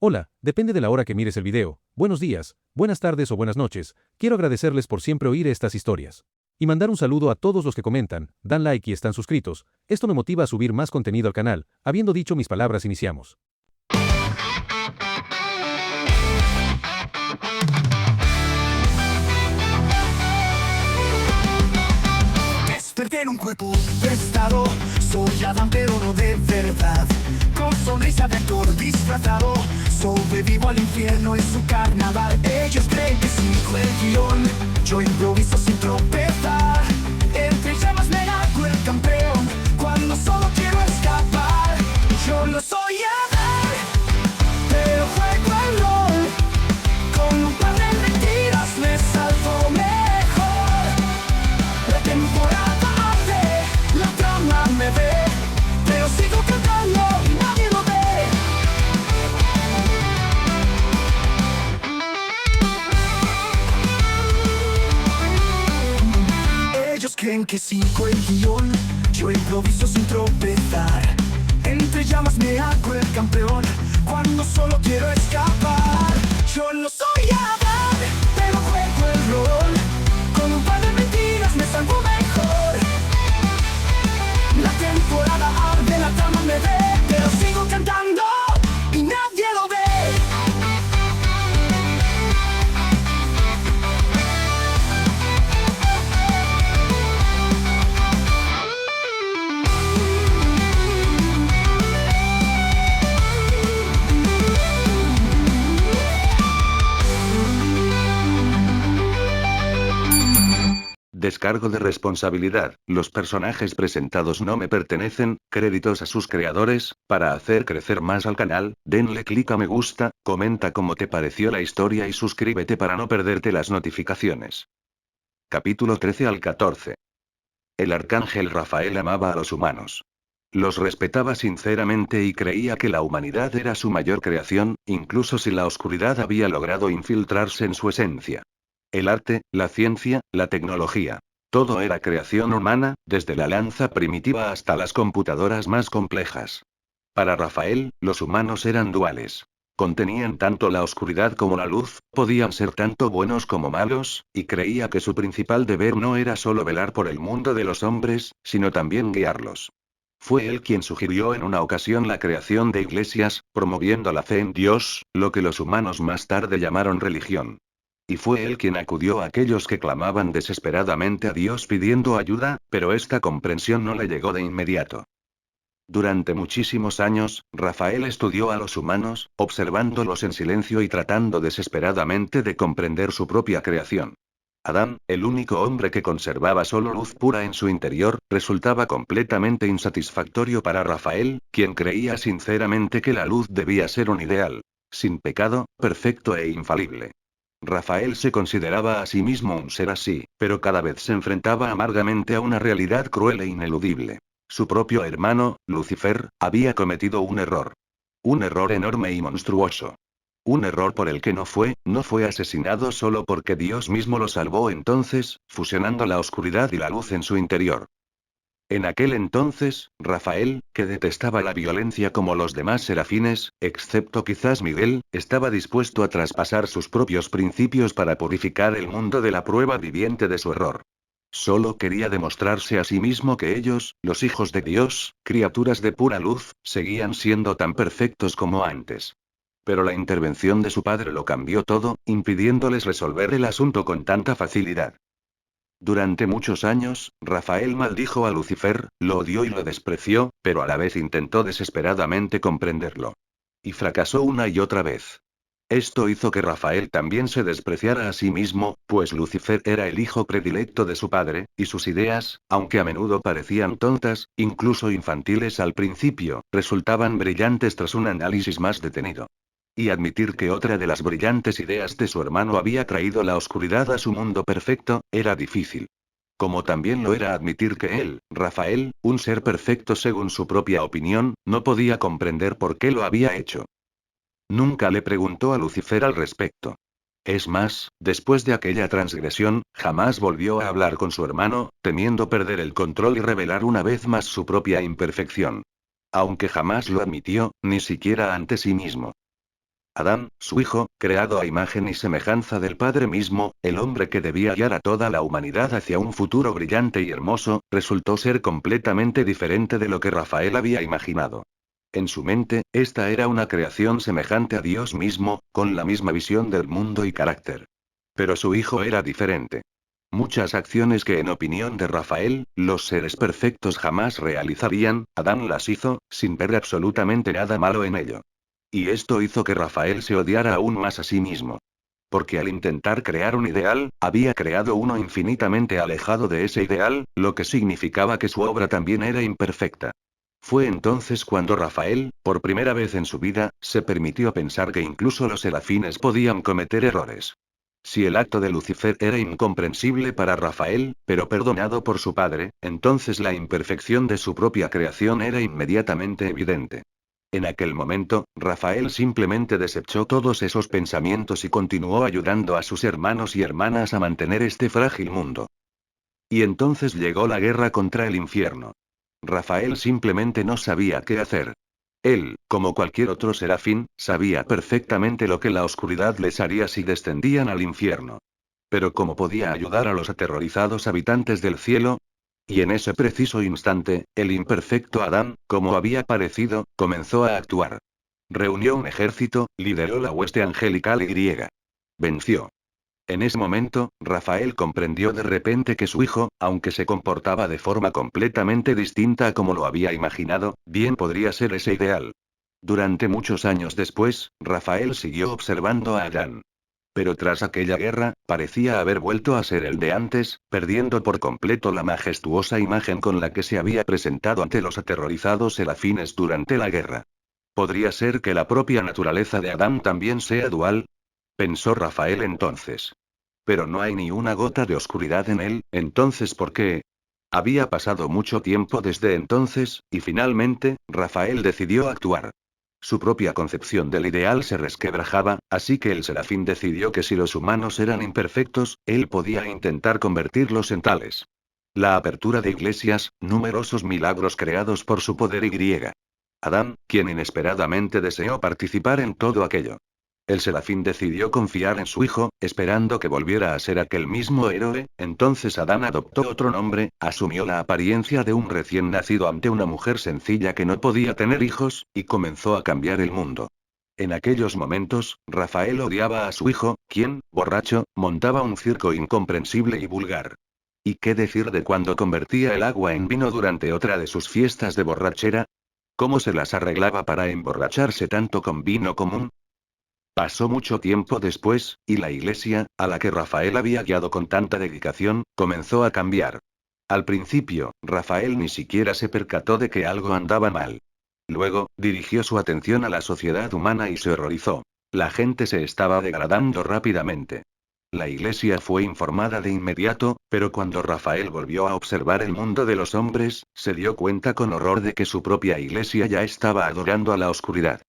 Hola, depende de la hora que mires el video. Buenos días, buenas tardes o buenas noches. Quiero agradecerles por siempre oír estas historias. Y mandar un saludo a todos los que comentan, dan like y están suscritos. Esto me motiva a subir más contenido al canal. Habiendo dicho mis palabras, iniciamos. Desperté en un cuerpo prestado, soy Adán pero no de verdad. Con sonrisa de actor disfrazado, sobrevivo al infierno en su carnaval. Ellos creen que sigo el guión, yo improviso sin tropezar. Entre llamas me hago el campeón, cuando solo quiero escapar. Yo no soy Adán, pero juego el rol. Con un par de mentiras me salvo mejor. La temporada arde, la trama me ve, pero sigo cantando y nadie lo ve. Ellos creen que sigo el guión, yo improviso sin tropezar. Entre llamas me hago el campeón, cuando solo quiero escapar. Yo no soy Adán, pero juego el rol. Con un par de mentiras me salvo mejor. La temporada arde, la trama me ve, pero sigo cantando y nadie lo ve. Descargo de responsabilidad. Los personajes presentados no me pertenecen, créditos a sus creadores. Para hacer crecer más al canal, denle clic a me gusta, comenta cómo te pareció la historia y suscríbete para no perderte las notificaciones. Capítulo 13 al 14. El arcángel Rafael amaba a los humanos. Los respetaba sinceramente y creía que la humanidad era su mayor creación, incluso si la oscuridad había logrado infiltrarse en su esencia. El arte, la ciencia, la tecnología. Todo era creación humana, desde la lanza primitiva hasta las computadoras más complejas. Para Rafael, los humanos eran duales. Contenían tanto la oscuridad como la luz, podían ser tanto buenos como malos, y creía que su principal deber no era solo velar por el mundo de los hombres, sino también guiarlos. Fue él quien sugirió en una ocasión la creación de iglesias, promoviendo la fe en Dios, lo que los humanos más tarde llamaron religión. Y fue él quien acudió a aquellos que clamaban desesperadamente a Dios pidiendo ayuda, pero esta comprensión no le llegó de inmediato. Durante muchísimos años, Rafael estudió a los humanos, observándolos en silencio y tratando desesperadamente de comprender su propia creación. Adán, el único hombre que conservaba solo luz pura en su interior, resultaba completamente insatisfactorio para Rafael, quien creía sinceramente que la luz debía ser un ideal, sin pecado, perfecto e infalible. Rafael se consideraba a sí mismo un ser así, pero cada vez se enfrentaba amargamente a una realidad cruel e ineludible. Su propio hermano, Lucifer, había cometido un error. Un error enorme y monstruoso. Un error por el que no fue asesinado solo porque Dios mismo lo salvó entonces, fusionando la oscuridad y la luz en su interior. En aquel entonces, Rafael, que detestaba la violencia como los demás serafines, excepto quizás Miguel, estaba dispuesto a traspasar sus propios principios para purificar el mundo de la prueba viviente de su error. Solo quería demostrarse a sí mismo que ellos, los hijos de Dios, criaturas de pura luz, seguían siendo tan perfectos como antes. Pero la intervención de su padre lo cambió todo, impidiéndoles resolver el asunto con tanta facilidad. Durante muchos años, Rafael maldijo a Lucifer, lo odió y lo despreció, pero a la vez intentó desesperadamente comprenderlo. Y fracasó una y otra vez. Esto hizo que Rafael también se despreciara a sí mismo, pues Lucifer era el hijo predilecto de su padre, y sus ideas, aunque a menudo parecían tontas, incluso infantiles al principio, resultaban brillantes tras un análisis más detenido. Y admitir que otra de las brillantes ideas de su hermano había traído la oscuridad a su mundo perfecto, era difícil. Como también lo era admitir que él, Rafael, un ser perfecto según su propia opinión, no podía comprender por qué lo había hecho. Nunca le preguntó a Lucifer al respecto. Es más, después de aquella transgresión, jamás volvió a hablar con su hermano, temiendo perder el control y revelar una vez más su propia imperfección. Aunque jamás lo admitió, ni siquiera ante sí mismo. Adán, su hijo, creado a imagen y semejanza del Padre mismo, el hombre que debía guiar a toda la humanidad hacia un futuro brillante y hermoso, resultó ser completamente diferente de lo que Rafael había imaginado. En su mente, esta era una creación semejante a Dios mismo, con la misma visión del mundo y carácter. Pero su hijo era diferente. Muchas acciones que en opinión de Rafael, los seres perfectos jamás realizarían, Adán las hizo, sin ver absolutamente nada malo en ello. Y esto hizo que Rafael se odiara aún más a sí mismo. Porque al intentar crear un ideal, había creado uno infinitamente alejado de ese ideal, lo que significaba que su obra también era imperfecta. Fue entonces cuando Rafael, por primera vez en su vida, se permitió pensar que incluso los serafines podían cometer errores. Si el acto de Lucifer era incomprensible para Rafael, pero perdonado por su padre, entonces la imperfección de su propia creación era inmediatamente evidente. En aquel momento, Rafael simplemente desechó todos esos pensamientos y continuó ayudando a sus hermanos y hermanas a mantener este frágil mundo. Y entonces llegó la guerra contra el infierno. Rafael simplemente no sabía qué hacer. Él, como cualquier otro serafín, sabía perfectamente lo que la oscuridad les haría si descendían al infierno. Pero ¿cómo podía ayudar a los aterrorizados habitantes del cielo? Y en ese preciso instante, el imperfecto Adán, como había parecido, comenzó a actuar. Reunió un ejército, lideró la hueste angelical y griega. Venció. En ese momento, Rafael comprendió de repente que su hijo, aunque se comportaba de forma completamente distinta a como lo había imaginado, bien podría ser ese ideal. Durante muchos años después, Rafael siguió observando a Adán. Pero tras aquella guerra, parecía haber vuelto a ser el de antes, perdiendo por completo la majestuosa imagen con la que se había presentado ante los aterrorizados serafines durante la guerra. ¿Podría ser que la propia naturaleza de Adán también sea dual? Pensó Rafael entonces. Pero no hay ni una gota de oscuridad en él, entonces ¿por qué? Había pasado mucho tiempo desde entonces, y finalmente, Rafael decidió actuar. Su propia concepción del ideal se resquebrajaba, así que el serafín decidió que si los humanos eran imperfectos, él podía intentar convertirlos en tales. La apertura de iglesias, numerosos milagros creados por su poder y. Adán, quien inesperadamente deseó participar en todo aquello. El serafín decidió confiar en su hijo, esperando que volviera a ser aquel mismo héroe, entonces Adán adoptó otro nombre, asumió la apariencia de un recién nacido ante una mujer sencilla que no podía tener hijos, y comenzó a cambiar el mundo. En aquellos momentos, Rafael odiaba a su hijo, quien, borracho, montaba un circo incomprensible y vulgar. ¿Y qué decir de cuando convertía el agua en vino durante otra de sus fiestas de borrachera? ¿Cómo se las arreglaba para emborracharse tanto con vino común? Pasó mucho tiempo después, y la iglesia, a la que Rafael había guiado con tanta dedicación, comenzó a cambiar. Al principio, Rafael ni siquiera se percató de que algo andaba mal. Luego, dirigió su atención a la sociedad humana y se horrorizó. La gente se estaba degradando rápidamente. La iglesia fue informada de inmediato, pero cuando Rafael volvió a observar el mundo de los hombres, se dio cuenta con horror de que su propia iglesia ya estaba adorando a la oscuridad.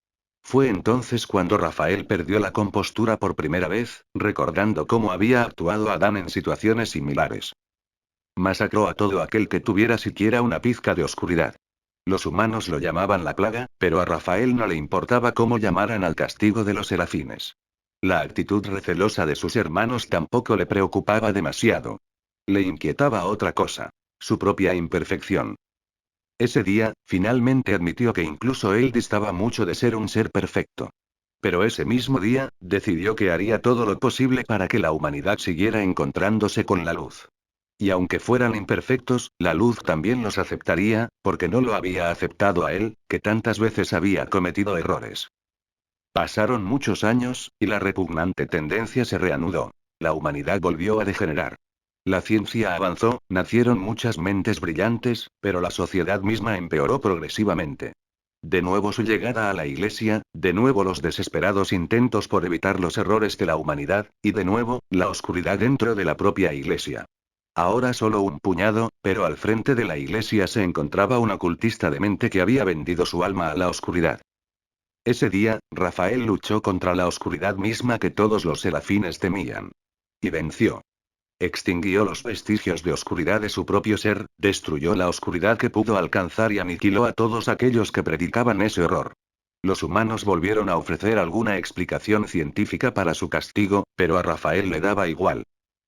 Fue entonces cuando Rafael perdió la compostura por primera vez, recordando cómo había actuado Adán en situaciones similares. Masacró a todo aquel que tuviera siquiera una pizca de oscuridad. Los humanos lo llamaban la plaga, pero a Rafael no le importaba cómo llamaran al castigo de los serafines. La actitud recelosa de sus hermanos tampoco le preocupaba demasiado. Le inquietaba otra cosa: su propia imperfección. Ese día, finalmente admitió que incluso él distaba mucho de ser un ser perfecto. Pero ese mismo día, decidió que haría todo lo posible para que la humanidad siguiera encontrándose con la luz. Y aunque fueran imperfectos, la luz también los aceptaría, porque no lo había aceptado a él, que tantas veces había cometido errores. Pasaron muchos años, y la repugnante tendencia se reanudó. La humanidad volvió a degenerar. La ciencia avanzó, nacieron muchas mentes brillantes, pero la sociedad misma empeoró progresivamente. De nuevo su llegada a la iglesia, de nuevo los desesperados intentos por evitar los errores de la humanidad, y de nuevo, la oscuridad dentro de la propia iglesia. Ahora solo un puñado, pero al frente de la iglesia se encontraba un ocultista demente que había vendido su alma a la oscuridad. Ese día, Rafael luchó contra la oscuridad misma que todos los serafines temían. Y venció. Extinguió los vestigios de oscuridad de su propio ser, destruyó la oscuridad que pudo alcanzar y aniquiló a todos aquellos que predicaban ese horror. Los humanos volvieron a ofrecer alguna explicación científica para su castigo, pero a Rafael le daba igual.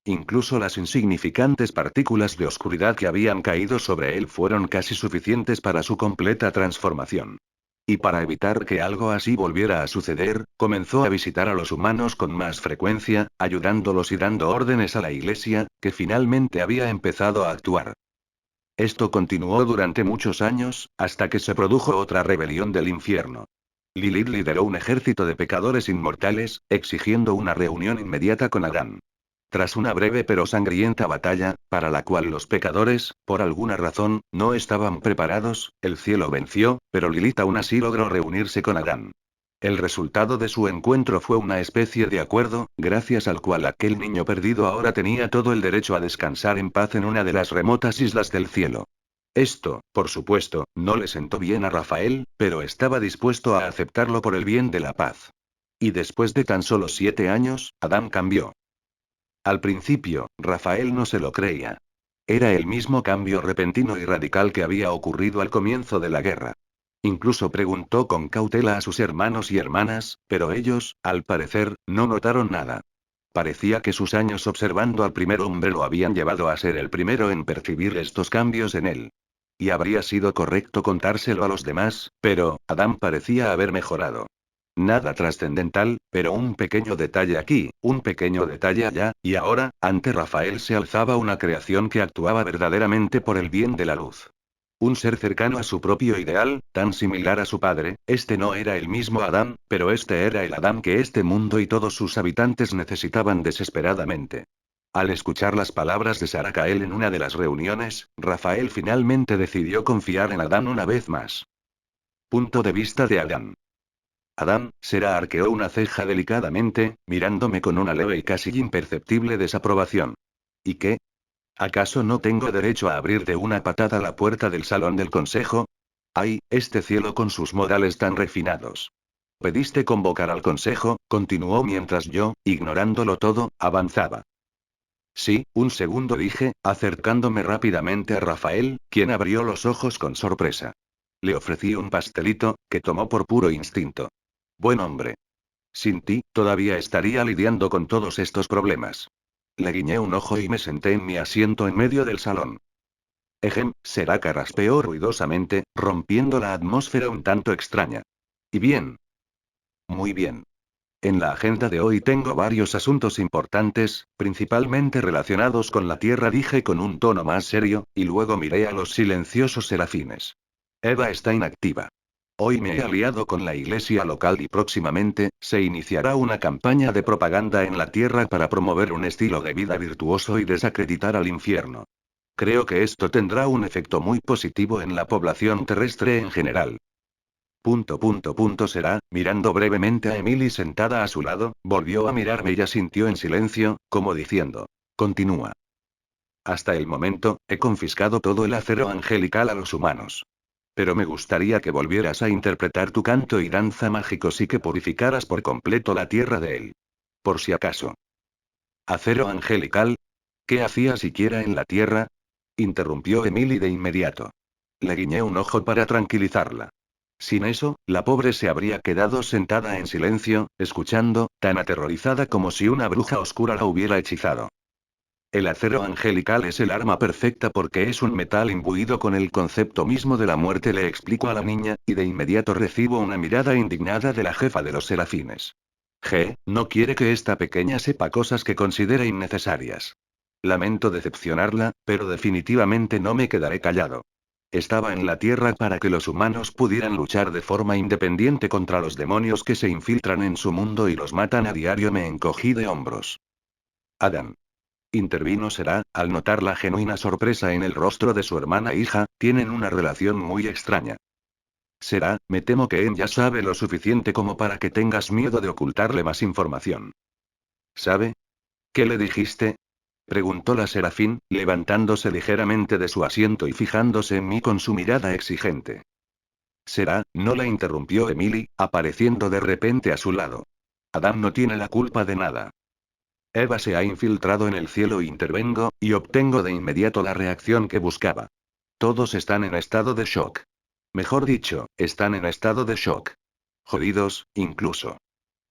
Incluso las insignificantes partículas de oscuridad que habían caído sobre él fueron casi suficientes para su completa transformación. Y para evitar que algo así volviera a suceder, comenzó a visitar a los humanos con más frecuencia, ayudándolos y dando órdenes a la iglesia, que finalmente había empezado a actuar. Esto continuó durante muchos años, hasta que se produjo otra rebelión del infierno. Lilith lideró un ejército de pecadores inmortales, exigiendo una reunión inmediata con Adán. Tras una breve pero sangrienta batalla, para la cual los pecadores, por alguna razón, no estaban preparados, el cielo venció, pero Lilith aún así logró reunirse con Adán. El resultado de su encuentro fue una especie de acuerdo, gracias al cual aquel niño perdido ahora tenía todo el derecho a descansar en paz en una de las remotas islas del cielo. Esto, por supuesto, no le sentó bien a Rafael, pero estaba dispuesto a aceptarlo por el bien de la paz. Y después de tan solo 7 años, Adán cambió. Al principio, Rafael no se lo creía. Era el mismo cambio repentino y radical que había ocurrido al comienzo de la guerra. Incluso preguntó con cautela a sus hermanos y hermanas, pero ellos, al parecer, no notaron nada. Parecía que sus años observando al primer hombre lo habían llevado a ser el primero en percibir estos cambios en él. Y habría sido correcto contárselo a los demás, pero, Adán parecía haber mejorado. Nada trascendental, pero un pequeño detalle aquí, un pequeño detalle allá, y ahora, ante Rafael se alzaba una creación que actuaba verdaderamente por el bien de la luz. Un ser cercano a su propio ideal, tan similar a su padre. Este no era el mismo Adán, pero este era el Adán que este mundo y todos sus habitantes necesitaban desesperadamente. Al escuchar las palabras de Saracael en una de las reuniones, Rafael finalmente decidió confiar en Adán una vez más. Punto de vista de Adán. Adán, Sera arqueó una ceja delicadamente, mirándome con una leve y casi imperceptible desaprobación. ¿Y qué? ¿Acaso no tengo derecho a abrir de una patada la puerta del salón del consejo? ¡Ay, este cielo con sus modales tan refinados! Pediste convocar al consejo, continuó mientras yo, ignorándolo todo, avanzaba. Sí, un segundo dije, acercándome rápidamente a Rafael, quien abrió los ojos con sorpresa. Le ofrecí un pastelito, que tomó por puro instinto. Buen hombre. Sin ti, todavía estaría lidiando con todos estos problemas. Le guiñé un ojo y me senté en mi asiento en medio del salón. Ejem, Seraka raspeó ruidosamente, rompiendo la atmósfera un tanto extraña. ¿Y bien? Muy bien. En la agenda de hoy tengo varios asuntos importantes, principalmente relacionados con la Tierra, dije con un tono más serio, y luego miré a los silenciosos serafines. Eva está inactiva. Hoy me he aliado con la iglesia local y próximamente, se iniciará una campaña de propaganda en la Tierra para promover un estilo de vida virtuoso y desacreditar al infierno. Creo que esto tendrá un efecto muy positivo en la población terrestre en general. Será, mirando brevemente a Emily sentada a su lado, volvió a mirarme y asintió en silencio, como diciendo. Continúa. Hasta el momento, he confiscado todo el acero angelical a los humanos. Pero me gustaría que volvieras a interpretar tu canto y danza mágicos y que purificaras por completo la tierra de él. Por si acaso. ¿Acero angelical? ¿Qué hacía siquiera en la tierra? Interrumpió Emily de inmediato. Le guiñé un ojo para tranquilizarla. Sin eso, la pobre se habría quedado sentada en silencio, escuchando, tan aterrorizada como si una bruja oscura la hubiera hechizado. El acero angelical es el arma perfecta porque es un metal imbuido con el concepto mismo de la muerte, le explico a la niña, y de inmediato recibo una mirada indignada de la jefa de los serafines. No quiere que esta pequeña sepa cosas que considera innecesarias. Lamento decepcionarla, pero definitivamente no me quedaré callado. Estaba en la Tierra para que los humanos pudieran luchar de forma independiente contra los demonios que se infiltran en su mundo y los matan a diario. Me encogí de hombros. Adán. Intervino Será, al notar la genuina sorpresa en el rostro de su hermana e hija, tienen una relación muy extraña. Será, me temo que ya sabe lo suficiente como para que tengas miedo de ocultarle más información. ¿Sabe? ¿Qué le dijiste? Preguntó la Serafín, levantándose ligeramente de su asiento y fijándose en mí con su mirada exigente. Será, no la interrumpió Emily, apareciendo de repente a su lado. Adán no tiene la culpa de nada. Eva se ha infiltrado en el cielo, intervengo, y obtengo de inmediato la reacción que buscaba. Todos están en estado de shock. Mejor dicho, están en estado de shock. Jodidos, incluso.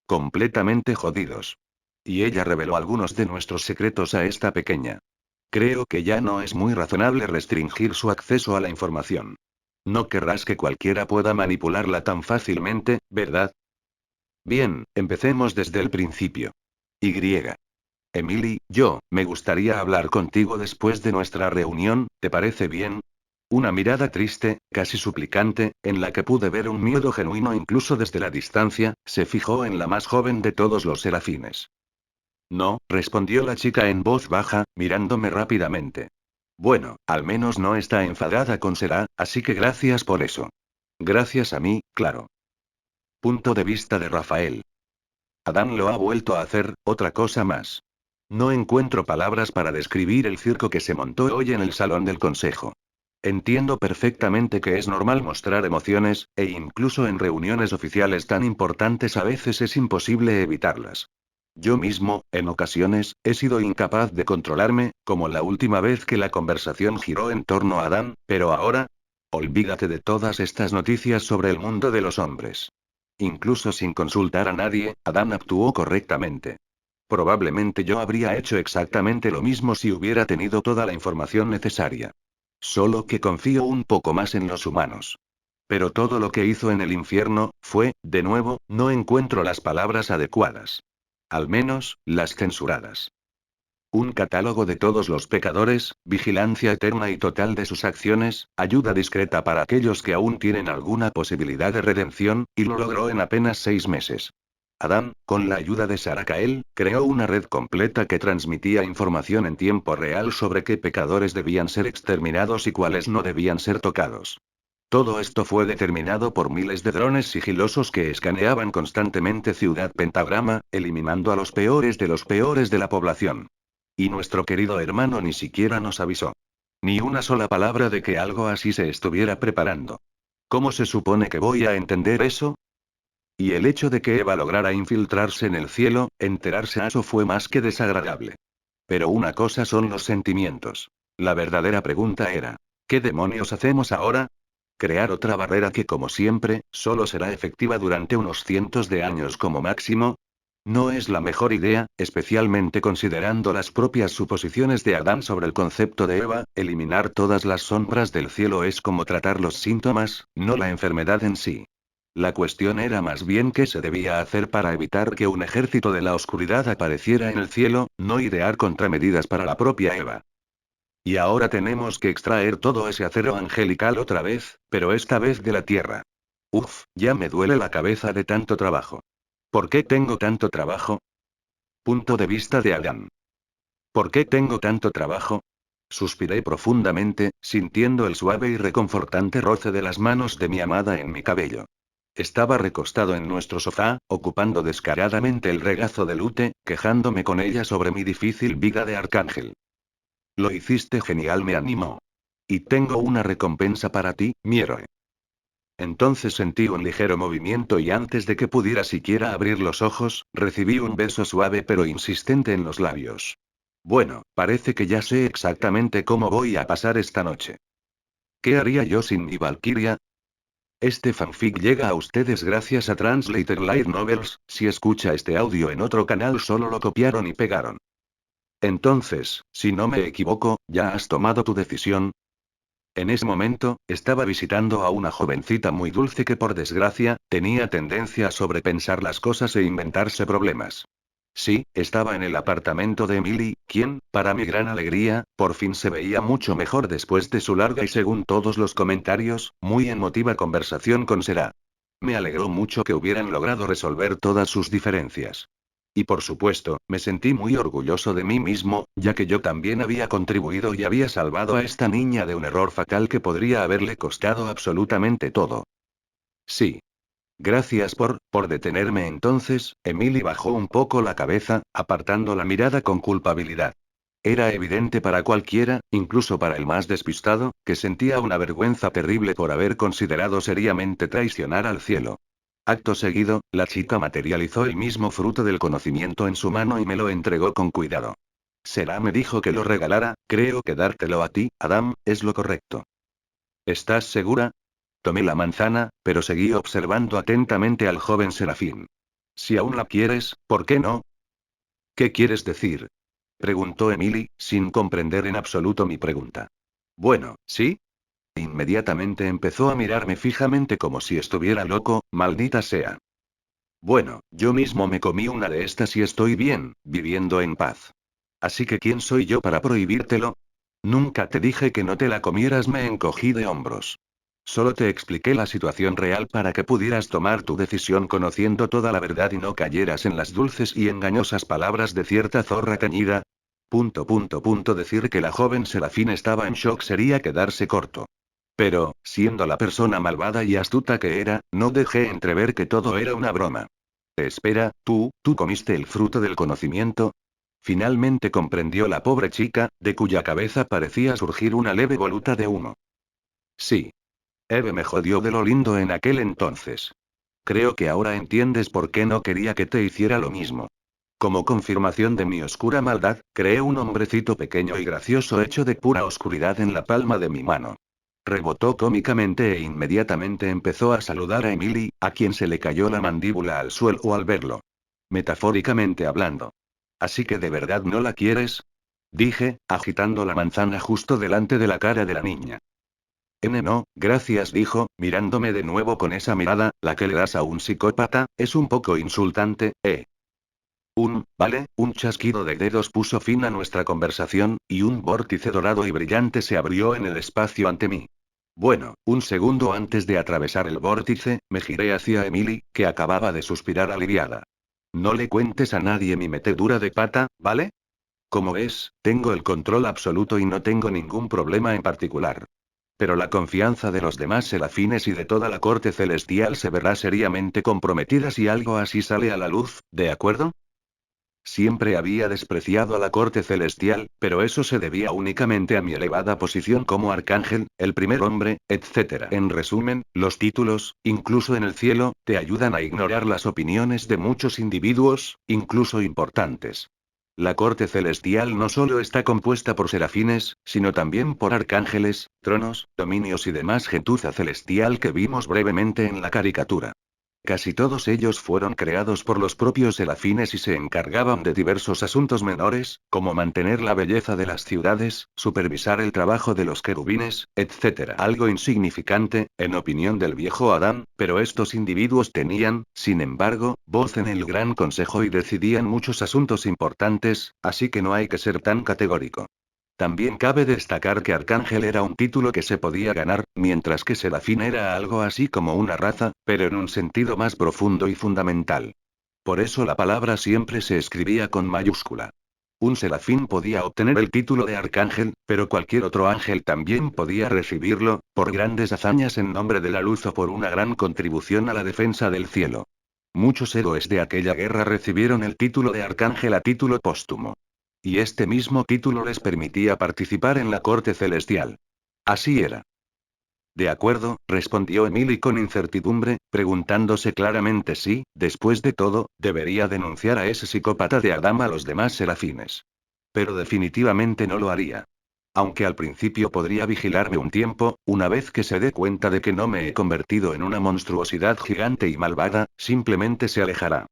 Completamente jodidos. Y ella reveló algunos de nuestros secretos a esta pequeña. Creo que ya no es muy razonable restringir su acceso a la información. No querrás que cualquiera pueda manipularla tan fácilmente, ¿verdad? Bien, empecemos desde el principio. Y. Emily, me gustaría hablar contigo después de nuestra reunión, ¿te parece bien? Una mirada triste, casi suplicante, en la que pude ver un miedo genuino incluso desde la distancia, se fijó en la más joven de todos los serafines. No, respondió la chica en voz baja, mirándome rápidamente. Bueno, al menos no está enfadada con Será, así que gracias por eso. Gracias a mí, claro. Punto de vista de Rafael. Adán lo ha vuelto a hacer, otra cosa más. No encuentro palabras para describir el circo que se montó hoy en el salón del consejo. Entiendo perfectamente que es normal mostrar emociones, e incluso en reuniones oficiales tan importantes a veces es imposible evitarlas. Yo mismo, en ocasiones, he sido incapaz de controlarme, como la última vez que la conversación giró en torno a Adán, pero ahora... Olvídate de todas estas noticias sobre el mundo de los hombres. Incluso sin consultar a nadie, Adán actuó correctamente. Probablemente yo habría hecho exactamente lo mismo si hubiera tenido toda la información necesaria. Solo que confío un poco más en los humanos. Pero todo lo que hizo en el infierno, de nuevo, no encuentro las palabras adecuadas. Al menos, las censuradas. Un catálogo de todos los pecadores, vigilancia eterna y total de sus acciones, ayuda discreta para aquellos que aún tienen alguna posibilidad de redención, y lo logró en apenas 6 meses. Adán, con la ayuda de Saracael, creó una red completa que transmitía información en tiempo real sobre qué pecadores debían ser exterminados y cuáles no debían ser tocados. Todo esto fue determinado por miles de drones sigilosos que escaneaban constantemente Ciudad Pentagrama, eliminando a los peores de la población. Y nuestro querido hermano ni siquiera nos avisó. Ni una sola palabra de que algo así se estuviera preparando. ¿Cómo se supone que voy a entender eso? Y el hecho de que Eva lograra infiltrarse en el cielo, enterarse a eso fue más que desagradable. Pero una cosa son los sentimientos. La verdadera pregunta era, ¿qué demonios hacemos ahora? ¿Crear otra barrera que, como siempre, solo será efectiva durante unos cientos de años como máximo? No es la mejor idea, especialmente considerando las propias suposiciones de Adán sobre el concepto de Eva, eliminar todas las sombras del cielo es como tratar los síntomas, no la enfermedad en sí. La cuestión era más bien qué se debía hacer para evitar que un ejército de la oscuridad apareciera en el cielo, no idear contramedidas para la propia Eva. Y ahora tenemos que extraer todo ese acero angelical otra vez, pero esta vez de la tierra. Uf, ya me duele la cabeza de tanto trabajo. ¿Por qué tengo tanto trabajo? Punto de vista de Adán. ¿Por qué tengo tanto trabajo? Suspiré profundamente, sintiendo el suave y reconfortante roce de las manos de mi amada en mi cabello. Estaba recostado en nuestro sofá, ocupando descaradamente el regazo de Lute, quejándome con ella sobre mi difícil vida de arcángel. Lo hiciste genial, me animó. Y tengo una recompensa para ti, mi héroe. Entonces sentí un ligero movimiento y antes de que pudiera siquiera abrir los ojos, recibí un beso suave pero insistente en los labios. Bueno, parece que ya sé exactamente cómo voy a pasar esta noche. ¿Qué haría yo sin mi Valkyria? Este fanfic llega a ustedes gracias a Translator Light Novels, si escucha este audio en otro canal solo lo copiaron y pegaron. Entonces, si no me equivoco, ¿ya has tomado tu decisión? En ese momento, estaba visitando a una jovencita muy dulce que por desgracia, tenía tendencia a sobrepensar las cosas e inventarse problemas. Sí, estaba en el apartamento de Emily, quien, para mi gran alegría, por fin se veía mucho mejor después de su larga y según todos los comentarios, muy emotiva conversación con Será. Me alegró mucho que hubieran logrado resolver todas sus diferencias. Y por supuesto, me sentí muy orgulloso de mí mismo, ya que yo también había contribuido y había salvado a esta niña de un error fatal que podría haberle costado absolutamente todo. Sí. Gracias por detenerme entonces, Emily bajó un poco la cabeza, apartando la mirada con culpabilidad. Era evidente para cualquiera, incluso para el más despistado, que sentía una vergüenza terrible por haber considerado seriamente traicionar al cielo. Acto seguido, la chica materializó el mismo fruto del conocimiento en su mano y me lo entregó con cuidado. Será me dijo que lo regalara, creo que dártelo a ti, Adam, es lo correcto. ¿Estás segura? Tomé la manzana, pero seguí observando atentamente al joven Serafín. Si aún la quieres, ¿por qué no? ¿Qué quieres decir? Preguntó Emily, sin comprender en absoluto mi pregunta. Bueno, ¿sí? Inmediatamente empezó a mirarme fijamente como si estuviera loco, maldita sea. Bueno, yo mismo me comí una de estas y estoy bien, viviendo en paz. Así que ¿quién soy yo para prohibírtelo? Nunca te dije que no te la comieras, me encogí de hombros. Solo te expliqué la situación real para que pudieras tomar tu decisión conociendo toda la verdad y no cayeras en las dulces y engañosas palabras de cierta zorra teñida. Decir que la joven Serafín estaba en shock sería quedarse corto. Pero, siendo la persona malvada y astuta que era, no dejé entrever que todo era una broma. Espera, ¿tú comiste el fruto del conocimiento? Finalmente comprendió la pobre chica, de cuya cabeza parecía surgir una leve voluta de humo. Sí. Eve me jodió de lo lindo en aquel entonces. Creo que ahora entiendes por qué no quería que te hiciera lo mismo. Como confirmación de mi oscura maldad, creé un hombrecito pequeño y gracioso hecho de pura oscuridad en la palma de mi mano. Rebotó cómicamente e inmediatamente empezó a saludar a Emily, a quien se le cayó la mandíbula al suelo al verlo. Metafóricamente hablando. ¿Así que de verdad no la quieres? Dije, agitando la manzana justo delante de la cara de la niña. No, gracias, dijo, mirándome de nuevo con esa mirada, la que le das a un psicópata, es un poco insultante, ¿eh? Vale, un chasquido de dedos puso fin a nuestra conversación, y un vórtice dorado y brillante se abrió en el espacio ante mí. Bueno, un segundo antes de atravesar el vórtice, me giré hacia Emily, que acababa de suspirar aliviada. No le cuentes a nadie mi metedura de pata, ¿vale? Como ves, tengo el control absoluto y no tengo ningún problema en particular. Pero la confianza de los demás serafines y de toda la corte celestial se verá seriamente comprometida si algo así sale a la luz, ¿de acuerdo? Siempre había despreciado a la corte celestial, pero eso se debía únicamente a mi elevada posición como arcángel, el primer hombre, etc. En resumen, los títulos, incluso en el cielo, te ayudan a ignorar las opiniones de muchos individuos, incluso importantes. La corte celestial no solo está compuesta por serafines, sino también por arcángeles, tronos, dominios y demás gentuza celestial que vimos brevemente en la caricatura. Casi todos ellos fueron creados por los propios serafines y se encargaban de diversos asuntos menores, como mantener la belleza de las ciudades, supervisar el trabajo de los querubines, etc. Algo insignificante, en opinión del viejo Adán, pero estos individuos tenían, sin embargo, voz en el Gran Consejo y decidían muchos asuntos importantes, así que no hay que ser tan categórico. También cabe destacar que Arcángel era un título que se podía ganar, mientras que Serafín era algo así como una raza, pero en un sentido más profundo y fundamental. Por eso la palabra siempre se escribía con mayúscula. Un serafín podía obtener el título de arcángel, pero cualquier otro ángel también podía recibirlo, por grandes hazañas en nombre de la luz o por una gran contribución a la defensa del cielo. Muchos héroes de aquella guerra recibieron el título de arcángel a título póstumo. Y este mismo título les permitía participar en la corte celestial. Así era. De acuerdo, respondió Emily con incertidumbre, preguntándose claramente si, después de todo, debería denunciar a ese psicópata de Adam a los demás serafines. Pero definitivamente no lo haría. Aunque al principio podría vigilarme un tiempo, una vez que se dé cuenta de que no me he convertido en una monstruosidad gigante y malvada, simplemente se alejará.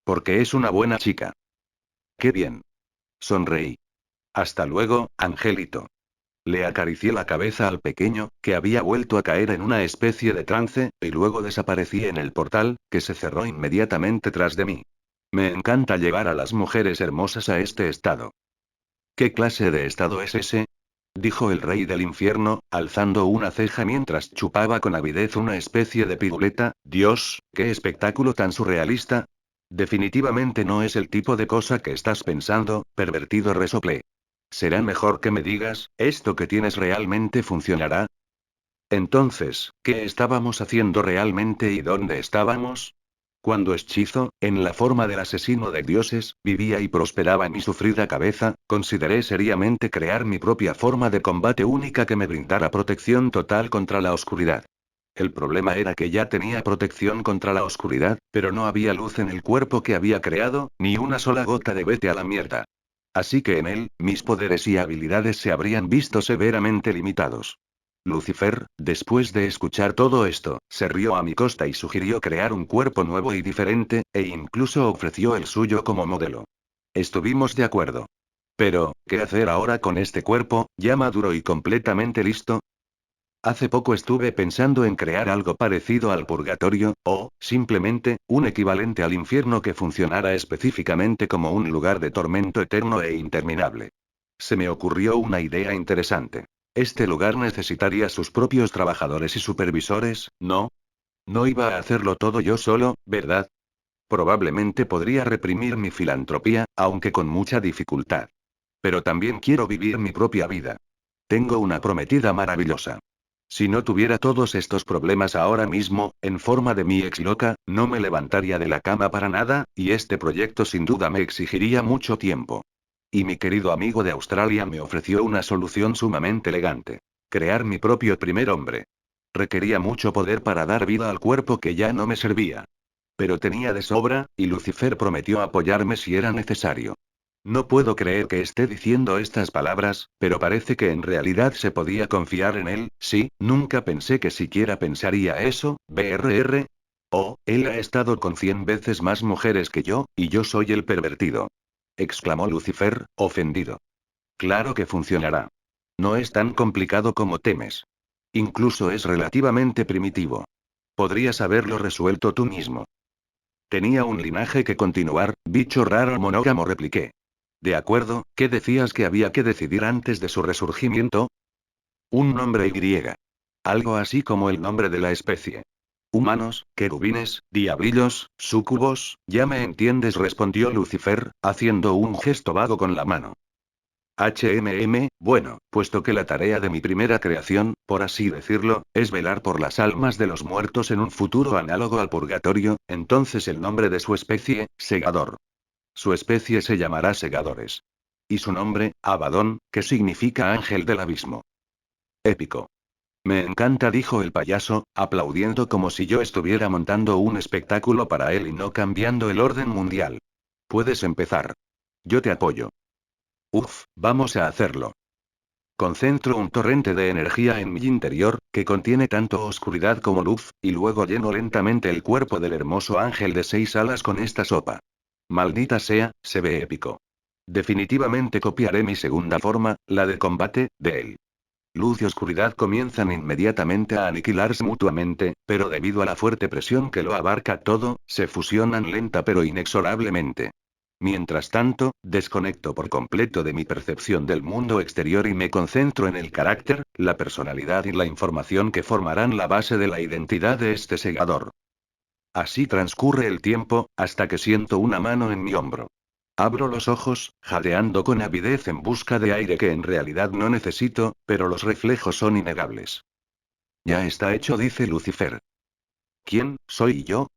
Porque es una buena chica. ¡Qué bien! Sonreí. Hasta luego, Angelito. Le acaricié la cabeza al pequeño, que había vuelto a caer en una especie de trance, y luego desaparecí en el portal, que se cerró inmediatamente tras de mí. Me encanta llevar a las mujeres hermosas a este estado. ¿Qué clase de estado es ese? Dijo el rey del infierno, alzando una ceja mientras chupaba con avidez una especie de piruleta. Dios, qué espectáculo tan surrealista. Definitivamente no es el tipo de cosa que estás pensando, pervertido, resoplé. Será mejor que me digas, ¿esto que tienes realmente funcionará? Entonces, ¿qué estábamos haciendo realmente y dónde estábamos? Cuando Hechizo, en la forma del asesino de dioses, vivía y prosperaba en mi sufrida cabeza, consideré seriamente crear mi propia forma de combate única que me brindara protección total contra la oscuridad. El problema era que ya tenía protección contra la oscuridad, pero no había luz en el cuerpo que había creado, ni una sola gota de vete a la mierda. Así que en él, mis poderes y habilidades se habrían visto severamente limitados. Lucifer, después de escuchar todo esto, se rió a mi costa y sugirió crear un cuerpo nuevo y diferente, e incluso ofreció el suyo como modelo. Estuvimos de acuerdo. Pero, ¿qué hacer ahora con este cuerpo, ya maduro y completamente listo? Hace poco estuve pensando en crear algo parecido al purgatorio, o, simplemente, un equivalente al infierno que funcionara específicamente como un lugar de tormento eterno e interminable. Se me ocurrió una idea interesante. Este lugar necesitaría sus propios trabajadores y supervisores, ¿no? No iba a hacerlo todo yo solo, ¿verdad? Probablemente podría reprimir mi filantropía, aunque con mucha dificultad. Pero también quiero vivir mi propia vida. Tengo una prometida maravillosa. Si no tuviera todos estos problemas ahora mismo, en forma de mi ex loca, no me levantaría de la cama para nada, y este proyecto sin duda me exigiría mucho tiempo. Y mi querido amigo de Australia me ofreció una solución sumamente elegante. Crear mi propio primer hombre. Requería mucho poder para dar vida al cuerpo que ya no me servía. Pero tenía de sobra, y Lucifer prometió apoyarme si era necesario. No puedo creer que esté diciendo estas palabras, pero parece que en realidad se podía confiar en él. Sí, nunca pensé que siquiera pensaría eso, brr. Oh, él ha estado con 100 veces más mujeres que yo, y yo soy el pervertido. Exclamó Lucifer, ofendido. Claro que funcionará. No es tan complicado como temes. Incluso es relativamente primitivo. Podrías haberlo resuelto tú mismo. Tenía un linaje que continuar, bicho raro monógamo, repliqué. De acuerdo, ¿qué decías que había que decidir antes de su resurgimiento? Un nombre Y. Algo así como el nombre de la especie. Humanos, querubines, diablillos, súcubos, ya me entiendes, respondió Lucifer, haciendo un gesto vago con la mano. Bueno, puesto que la tarea de mi primera creación, por así decirlo, es velar por las almas de los muertos en un futuro análogo al purgatorio, entonces el nombre de su especie, Segador. Su especie se llamará Segadores. Y su nombre, Abadón, que significa ángel del abismo. Épico. Me encanta, dijo el payaso, aplaudiendo como si yo estuviera montando un espectáculo para él y no cambiando el orden mundial. Puedes empezar. Yo te apoyo. Uf, vamos a hacerlo. Concentro un torrente de energía en mi interior, que contiene tanto oscuridad como luz, y luego lleno lentamente el cuerpo del hermoso ángel de 6 alas con esta sopa. Maldita sea, se ve épico. Definitivamente copiaré mi segunda forma, la de combate, de él. Luz y oscuridad comienzan inmediatamente a aniquilarse mutuamente, pero debido a la fuerte presión que lo abarca todo, se fusionan lenta pero inexorablemente. Mientras tanto, desconecto por completo de mi percepción del mundo exterior y me concentro en el carácter, la personalidad y la información que formarán la base de la identidad de este segador. Así transcurre el tiempo, hasta que siento una mano en mi hombro. Abro los ojos, jadeando con avidez en busca de aire que en realidad no necesito, pero los reflejos son innegables. Ya está hecho, dice Lucifer. ¿Quién soy yo?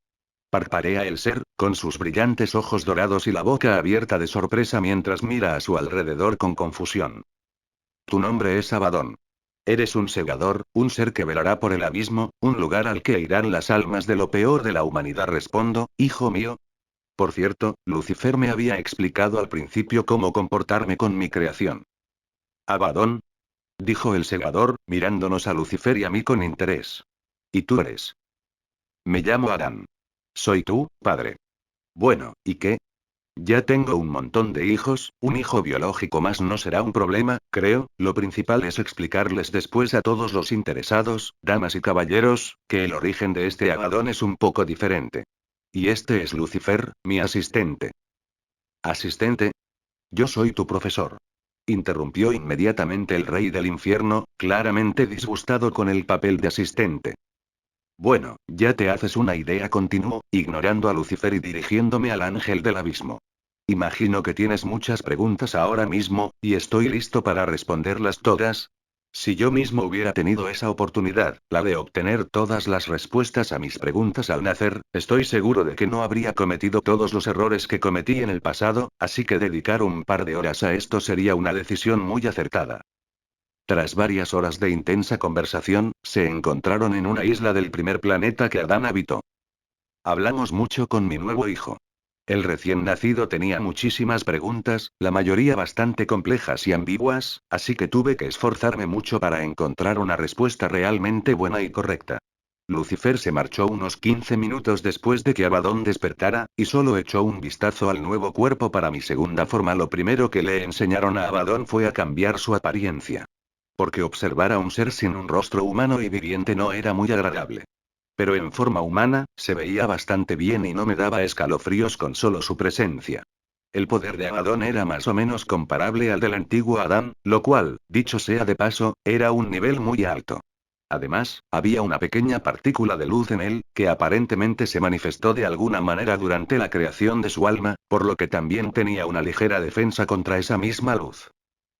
Parparea el ser, con sus brillantes ojos dorados y la boca abierta de sorpresa mientras mira a su alrededor con confusión. Tu nombre es Abadón. Eres un segador, un ser que velará por el abismo, un lugar al que irán las almas de lo peor de la humanidad, respondo, hijo mío. Por cierto, Lucifer me había explicado al principio cómo comportarme con mi creación. Abadón, dijo el segador, mirándonos a Lucifer y a mí con interés. ¿Y tú eres? Me llamo Adán. Soy tú, padre. Bueno, ¿y qué? Ya tengo un montón de hijos, un hijo biológico más no será un problema, creo. Lo principal es explicarles después a todos los interesados, damas y caballeros, que el origen de este Abadón es un poco diferente. Y este es Lucifer, mi asistente. ¿Asistente? Yo soy tu profesor. Interrumpió inmediatamente el rey del infierno, claramente disgustado con el papel de asistente. Bueno, ya te haces una idea, continuó, ignorando a Lucifer y dirigiéndome al ángel del abismo. Imagino que tienes muchas preguntas ahora mismo, y estoy listo para responderlas todas. Si yo mismo hubiera tenido esa oportunidad, la de obtener todas las respuestas a mis preguntas al nacer, estoy seguro de que no habría cometido todos los errores que cometí en el pasado, así que dedicar un par de horas a esto sería una decisión muy acertada. Tras varias horas de intensa conversación, se encontraron en una isla del primer planeta que Adán habitó. Hablamos mucho con mi nuevo hijo. El recién nacido tenía muchísimas preguntas, la mayoría bastante complejas y ambiguas, así que tuve que esforzarme mucho para encontrar una respuesta realmente buena y correcta. Lucifer se marchó unos 15 minutos después de que Abaddon despertara, y solo echó un vistazo al nuevo cuerpo para mi segunda forma. Lo primero que le enseñaron a Abaddon fue a cambiar su apariencia. Porque observar a un ser sin un rostro humano y viviente no era muy agradable. Pero en forma humana, se veía bastante bien y no me daba escalofríos con solo su presencia. El poder de Abaddon era más o menos comparable al del antiguo Adán, lo cual, dicho sea de paso, era un nivel muy alto. Además, había una pequeña partícula de luz en él, que aparentemente se manifestó de alguna manera durante la creación de su alma, por lo que también tenía una ligera defensa contra esa misma luz.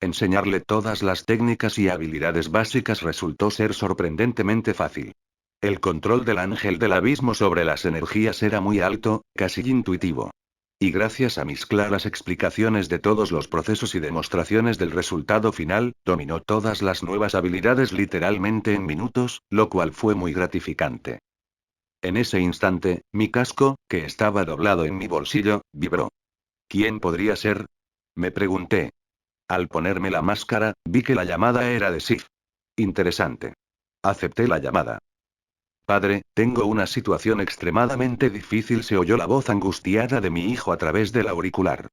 Enseñarle todas las técnicas y habilidades básicas resultó ser sorprendentemente fácil. El control del ángel del abismo sobre las energías era muy alto, casi intuitivo. Y gracias a mis claras explicaciones de todos los procesos y demostraciones del resultado final, dominó todas las nuevas habilidades literalmente en minutos, lo cual fue muy gratificante. En ese instante, mi casco, que estaba doblado en mi bolsillo, vibró. ¿Quién podría ser? Me pregunté. Al ponerme la máscara, vi que la llamada era de Sif. Interesante. Acepté la llamada. Padre, tengo una situación extremadamente difícil, se oyó la voz angustiada de mi hijo a través del auricular.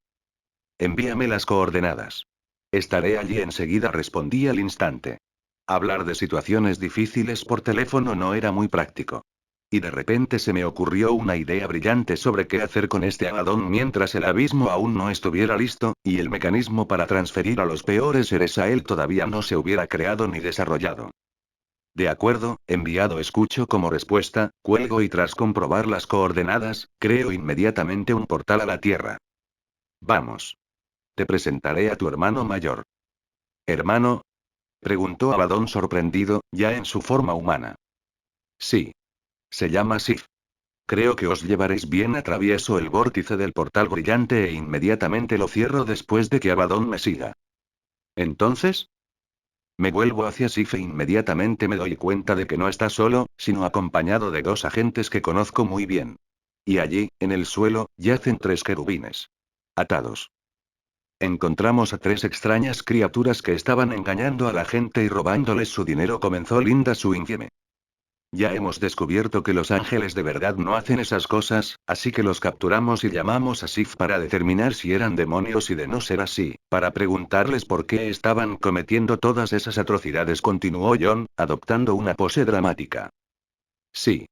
Envíame las coordenadas. Estaré allí enseguida, respondí al instante. Hablar de situaciones difíciles por teléfono no era muy práctico. Y de repente se me ocurrió una idea brillante sobre qué hacer con este Abaddon mientras el abismo aún no estuviera listo, y el mecanismo para transferir a los peores seres a él todavía no se hubiera creado ni desarrollado. De acuerdo, enviado, escucho como respuesta, cuelgo y tras comprobar las coordenadas, creo inmediatamente un portal a la Tierra. Vamos. Te presentaré a tu hermano mayor. ¿Hermano? Preguntó Abaddon sorprendido, ya en su forma humana. Sí. Se llama Sif. Creo que os llevaréis bien. Atravieso el vórtice del portal brillante e inmediatamente lo cierro después de que Abaddon me siga. ¿Entonces? Me vuelvo hacia Sif e inmediatamente me doy cuenta de que no está solo, sino acompañado de dos agentes que conozco muy bien. Y allí, en el suelo, yacen tres querubines. Atados. Encontramos a tres extrañas criaturas que estaban engañando a la gente y robándoles su dinero, comenzó Linda su infieme. Ya hemos descubierto que los ángeles de verdad no hacen esas cosas, así que los capturamos y llamamos a Sif para determinar si eran demonios y, de no ser así, para preguntarles por qué estaban cometiendo todas esas atrocidades, continuó John, adoptando una pose dramática. Sí.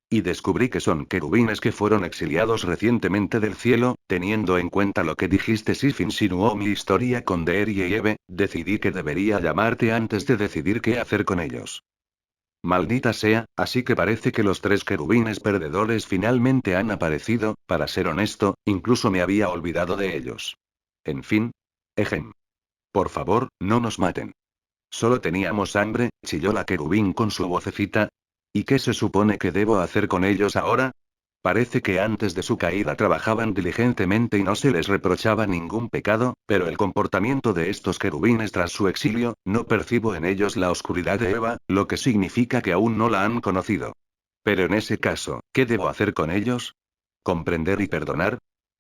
Y descubrí que son querubines que fueron exiliados recientemente del cielo, teniendo en cuenta lo que dijiste, Sif insinuó mi historia con Deer y Eve, decidí que debería llamarte antes de decidir qué hacer con ellos. Maldita sea, así que parece que los tres querubines perdedores finalmente han aparecido. Para ser honesto, incluso me había olvidado de ellos. En fin. Ejem. Por favor, no nos maten. Solo teníamos hambre, chilló la querubín con su vocecita. ¿Y qué se supone que debo hacer con ellos ahora? Parece que antes de su caída trabajaban diligentemente y no se les reprochaba ningún pecado, pero el comportamiento de estos querubines tras su exilio, no percibo en ellos la oscuridad de Eva, lo que significa que aún no la han conocido. Pero en ese caso, ¿qué debo hacer con ellos? ¿Comprender y perdonar?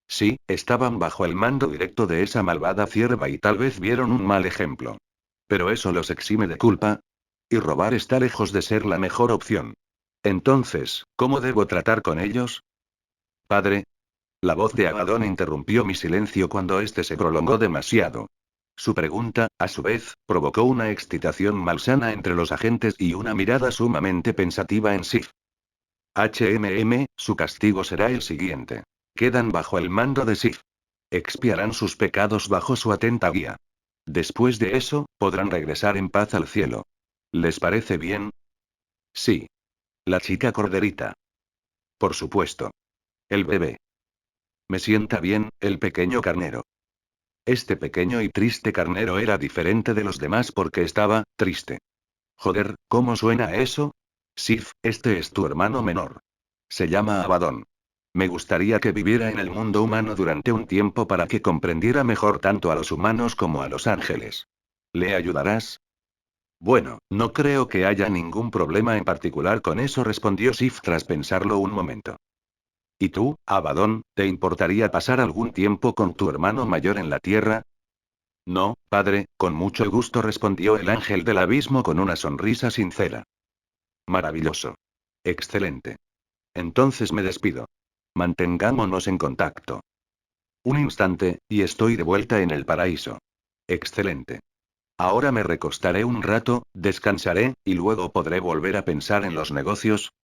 Sí, estaban bajo el mando directo de esa malvada cierva y tal vez vieron un mal ejemplo. Pero eso los exime de culpa. Y robar está lejos de ser la mejor opción. Entonces, ¿cómo debo tratar con ellos? Padre. La voz de Abaddon interrumpió mi silencio cuando este se prolongó demasiado. Su pregunta, a su vez, provocó una excitación malsana entre los agentes y una mirada sumamente pensativa en Sif. Su castigo será el siguiente. Quedan bajo el mando de Sif. Expiarán sus pecados bajo su atenta guía. Después de eso, podrán regresar en paz al cielo. ¿Les parece bien? Sí. La chica corderita. Por supuesto. El bebé. Me sienta bien, el pequeño carnero. Este pequeño y triste carnero era diferente de los demás porque estaba triste. Joder, ¿cómo suena eso? Sif, este es tu hermano menor. Se llama Abaddon. Me gustaría que viviera en el mundo humano durante un tiempo para que comprendiera mejor tanto a los humanos como a los ángeles. ¿Le ayudarás? Bueno, no creo que haya ningún problema en particular con eso, respondió Sif tras pensarlo un momento. ¿Y tú, Abadón, te importaría pasar algún tiempo con tu hermano mayor en la Tierra? No, padre, con mucho gusto respondió el ángel del abismo con una sonrisa sincera. Maravilloso. Excelente. Entonces me despido. Mantengámonos en contacto. Un instante, y estoy de vuelta en el paraíso. Excelente. Ahora me recostaré un rato, descansaré, y luego podré volver a pensar en los negocios.